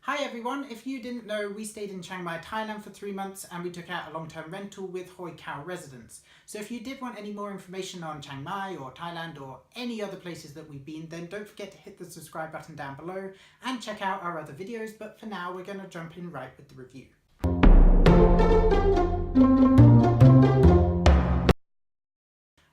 Hi everyone, if you didn't know, we stayed in Chiang Mai, Thailand for 3 months and we took out a long-term rental with Huay Keaw Residence. So if you did want any more information on Chiang Mai or Thailand or any other places that we've been, then don't forget to hit the subscribe button down below and check out our other videos. But for now, we're going to jump in right with the review.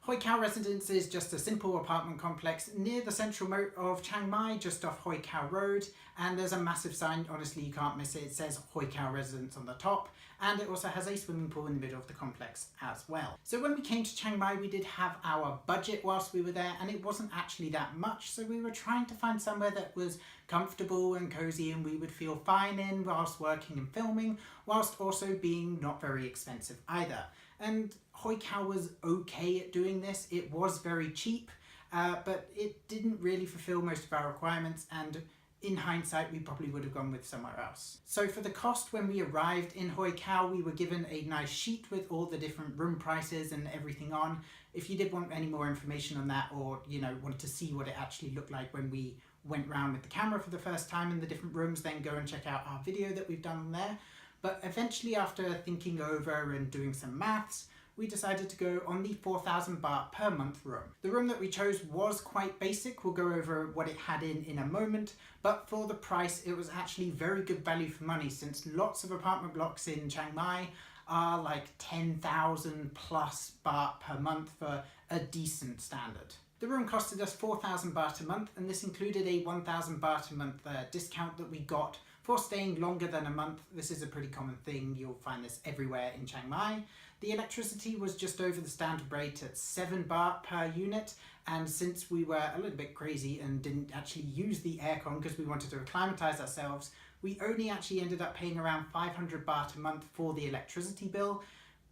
Huay Keaw Residence is just a simple apartment complex near the central moat of Chiang Mai, just off Huay Kaew Road, and there's a massive sign, honestly you can't miss it, it says Huay Keaw Residence on the top, and it also has a swimming pool in the middle of the complex as well. So when we came to Chiang Mai, we did have our budget whilst we were there, and it wasn't actually that much, so we were trying to find somewhere that was comfortable and cozy and we would feel fine in whilst working and filming, whilst also being not very expensive either. And Huay Keaw was okay at doing this. It was very cheap, but it didn't really fulfill most of our requirements, and in hindsight we probably would have gone with somewhere else. So for the cost, when we arrived in Huay Keaw, we were given a nice sheet with all the different room prices and everything on. If you did want any more information on that, or wanted to see what it actually looked like when we went round with the camera for the first time in the different rooms, then go and check out our video that we've done there. But eventually, after thinking over and doing some maths, we decided to go on the 4,000 baht per month room. The room that we chose was quite basic. We'll go over what it had in a moment, but for the price, it was actually very good value for money, since lots of apartment blocks in Chiang Mai are like 10,000 plus baht per month for a decent standard. The room costed us 4,000 baht a month, and this included a 1,000 baht a month discount that we got for staying longer than a month. This is a pretty common thing, you'll find this everywhere in Chiang Mai. The electricity was just over the standard rate at 7 baht per unit, and since we were a little bit crazy and didn't actually use the aircon because we wanted to acclimatise ourselves, we only actually ended up paying around 500 baht a month for the electricity bill.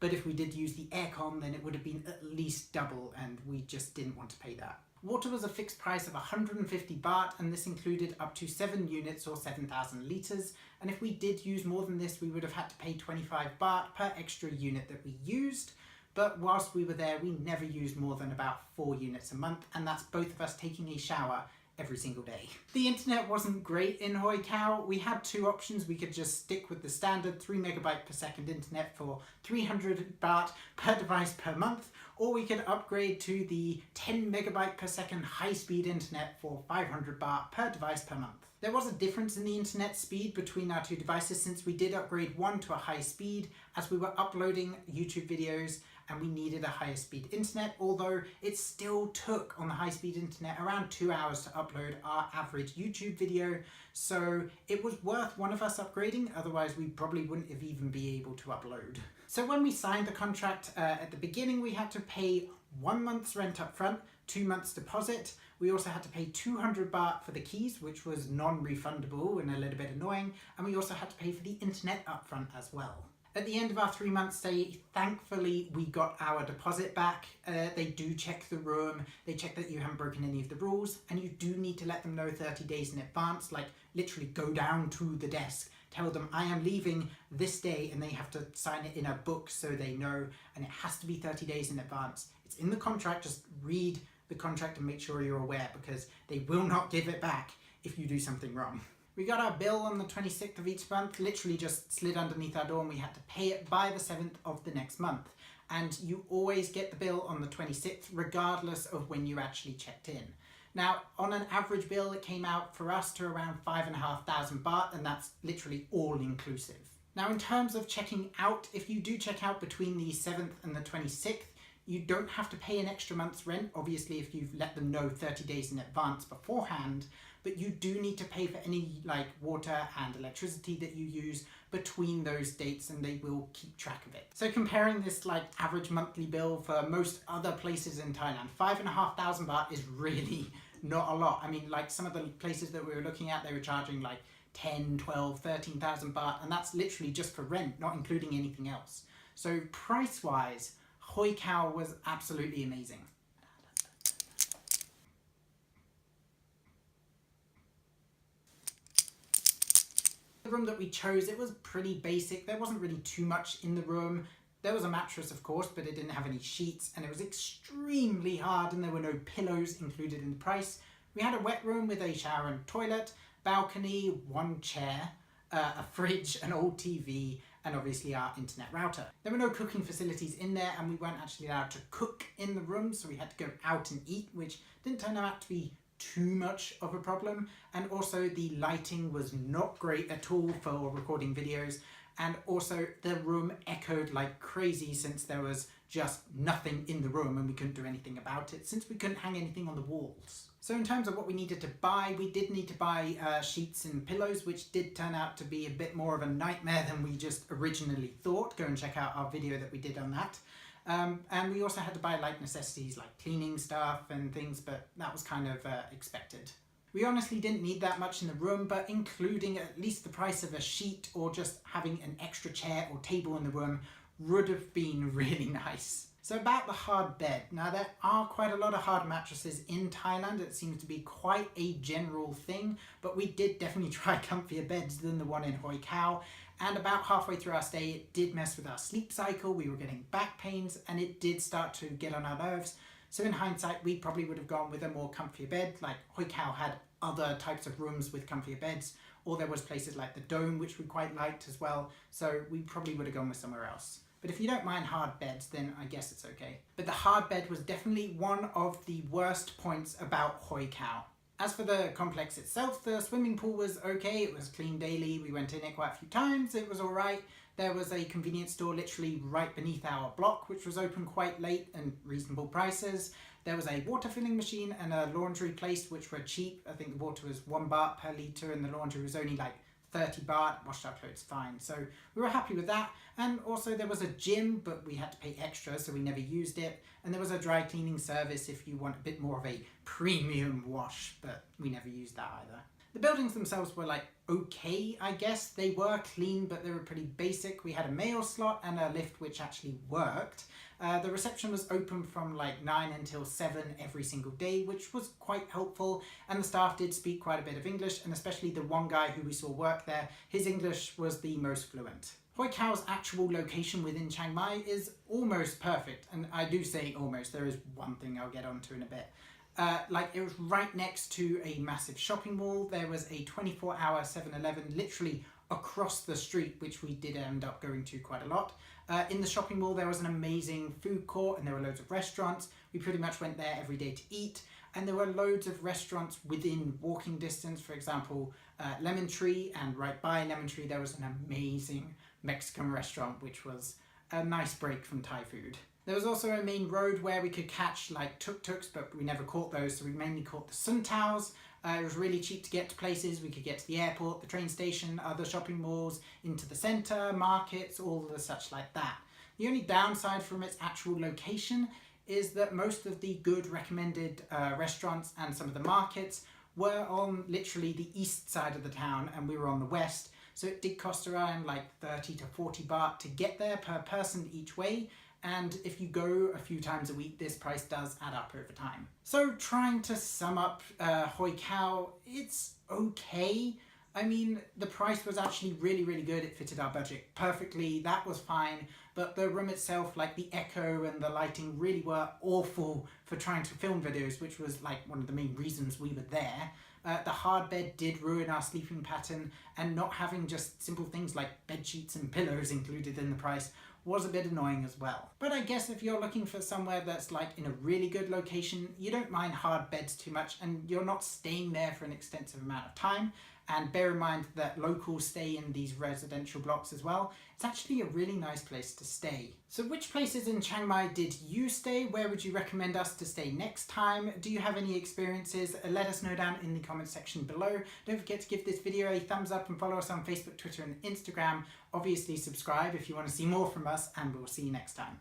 But if we did use the aircon, then it would have been at least double, and we just didn't want to pay that. Water was a fixed price of 150 baht, and this included up to 7 units or 7,000 litres. And if we did use more than this, we would have had to pay 25 baht per extra unit that we used. But whilst we were there, we never used more than about 4 units a month, and that's both of us taking a shower every single day. The internet wasn't great in Huay Keaw. We had two options. We could just stick with the standard 3 megabyte per second internet for 300 baht per device per month, or we could upgrade to the 10 megabyte per second high-speed internet for 500 baht per device per month. There was a difference in the internet speed between our two devices, since we did upgrade one to a high speed as we were uploading YouTube videos and we needed a higher speed internet, although it still took on the high speed internet around 2 hours to upload our average YouTube video. So it was worth one of us upgrading, otherwise we probably wouldn't have even been able to upload. So when we signed the contract at the beginning, we had to pay 1 month's rent up front, 2 months deposit. We also had to pay 200 baht for the keys, which was non-refundable and a little bit annoying. And we also had to pay for the internet up front as well. At the end of our 3 month stay, thankfully we got our deposit back. They do check the room, they check that you haven't broken any of the rules, and you do need to let them know 30 days in advance, like literally go down to the desk, tell them I am leaving this day, and they have to sign it in a book so they know, and it has to be 30 days in advance. It's in the contract, just read the contract and make sure you're aware, because they will not give it back if you do something wrong. We got our bill on the 26th of each month, literally just slid underneath our door, and we had to pay it by the 7th of the next month. And you always get the bill on the 26th, regardless of when you actually checked in. Now, on an average bill, it came out for us to around 5,500 baht, and that's literally all inclusive. Now, in terms of checking out, if you do check out between the 7th and the 26th, you don't have to pay an extra month's rent, obviously if you've let them know 30 days in advance beforehand, but you do need to pay for any water and electricity that you use between those dates, and they will keep track of it. So comparing this average monthly bill for most other places in Thailand, 5,500 baht is really not a lot. I mean, some of the places that we were looking at, they were charging 10, 12, 13,000 baht, and that's literally just for rent, not including anything else. So price-wise, Huay Keaw was absolutely amazing. The room that we chose, it was pretty basic. There wasn't really too much in the room. There was a mattress, of course, but it didn't have any sheets, and it was extremely hard, and there were no pillows included in the price. We had a wet room with a shower and toilet, balcony, 1 chair, a fridge, an old TV, and obviously our internet router. There were no cooking facilities in there, and we weren't actually allowed to cook in the room, so we had to go out and eat, which didn't turn out to be too much of a problem. And also the lighting was not great at all for recording videos, and also the room echoed like crazy since there was just nothing in the room and we couldn't do anything about it since we couldn't hang anything on the walls. So in terms of what we needed to buy, we did need to buy sheets and pillows, which did turn out to be a bit more of a nightmare than we just originally thought. Go and check out our video that we did on that. And we also had to buy like necessities like cleaning stuff and things, but that was kind of expected. We honestly didn't need that much in the room, but including at least the price of a sheet or just having an extra chair or table in the room would have been really nice. So about the hard bed. Now there are quite a lot of hard mattresses in Thailand. It seems to be quite a general thing, but we did definitely try comfier beds than the one in Huay Kaew. And about halfway through our stay, it did mess with our sleep cycle. We were getting back pains and it did start to get on our nerves. So in hindsight, we probably would have gone with a more comfier bed. Like Huay Kaew had other types of rooms with comfier beds, or there was places like the Dome, which we quite liked as well. So we probably would have gone with somewhere else. But if you don't mind hard beds, then I guess it's okay. But the hard bed was definitely one of the worst points about Huay Kaew. As for the complex itself, the swimming pool was okay. It was clean daily. We went in it quite a few times. It was all right. There was a convenience store literally right beneath our block, which was open quite late and reasonable prices. There was a water filling machine and a laundry place, which were cheap. I think the water was 1 baht per litre and the laundry was only like 30 baht, washed our clothes fine. So we were happy with that. And also there was a gym, but we had to pay extra, so we never used it. And there was a dry cleaning service if you want a bit more of a premium wash, but we never used that either. The buildings themselves were like okay, I guess. They were clean, but they were pretty basic. We had a mail slot and a lift which actually worked. The reception was open from like 9 until 7 every single day, which was quite helpful. And the staff did speak quite a bit of English, and especially the one guy who we saw work there, his English was the most fluent. Huay Kaew's actual location within Chiang Mai is almost perfect. And I do say almost, there is one thing I'll get onto in a bit. Like it was right next to a massive shopping mall. There was a 24-hour 7-Eleven literally across the street, which we did end up going to quite a lot. In the shopping mall there was an amazing food court and there were loads of restaurants. We pretty much went there every day to eat, and there were loads of restaurants within walking distance. For example, Lemon Tree, and right by Lemon Tree there was an amazing Mexican restaurant, which was a nice break from Thai food. There was also a main road where we could catch like tuk-tuks, but we never caught those, so we mainly caught the sun taos. It was really cheap to get to places. We could get to the airport, the train station, other shopping malls, into the centre, markets, all the such like that. The only downside from its actual location is that most of the good recommended restaurants and some of the markets were on literally the east side of the town and we were on the west. So it did cost around like 30 to 40 baht to get there per person each way. And if you go a few times a week, this price does add up over time. So trying to sum up Huay Kaew, it's okay. I mean, the price was actually really, really good. It fitted our budget perfectly. That was fine. But the room itself, like the echo and the lighting really were awful for trying to film videos, which was like one of the main reasons we were there. The hard bed did ruin our sleeping pattern, and not having just simple things like bed sheets and pillows included in the price was a bit annoying as well. But I guess if you're looking for somewhere that's like in a really good location, you don't mind hard beds too much and you're not staying there for an extensive amount of time. And bear in mind that locals stay in these residential blocks as well. It's actually a really nice place to stay. So which places in Chiang Mai did you stay? Where would you recommend us to stay next time? Do you have any experiences? Let us know down in the comment section below. Don't forget to give this video a thumbs up and follow us on Facebook, Twitter and Instagram. Obviously subscribe if you want to see more from us, and we'll see you next time.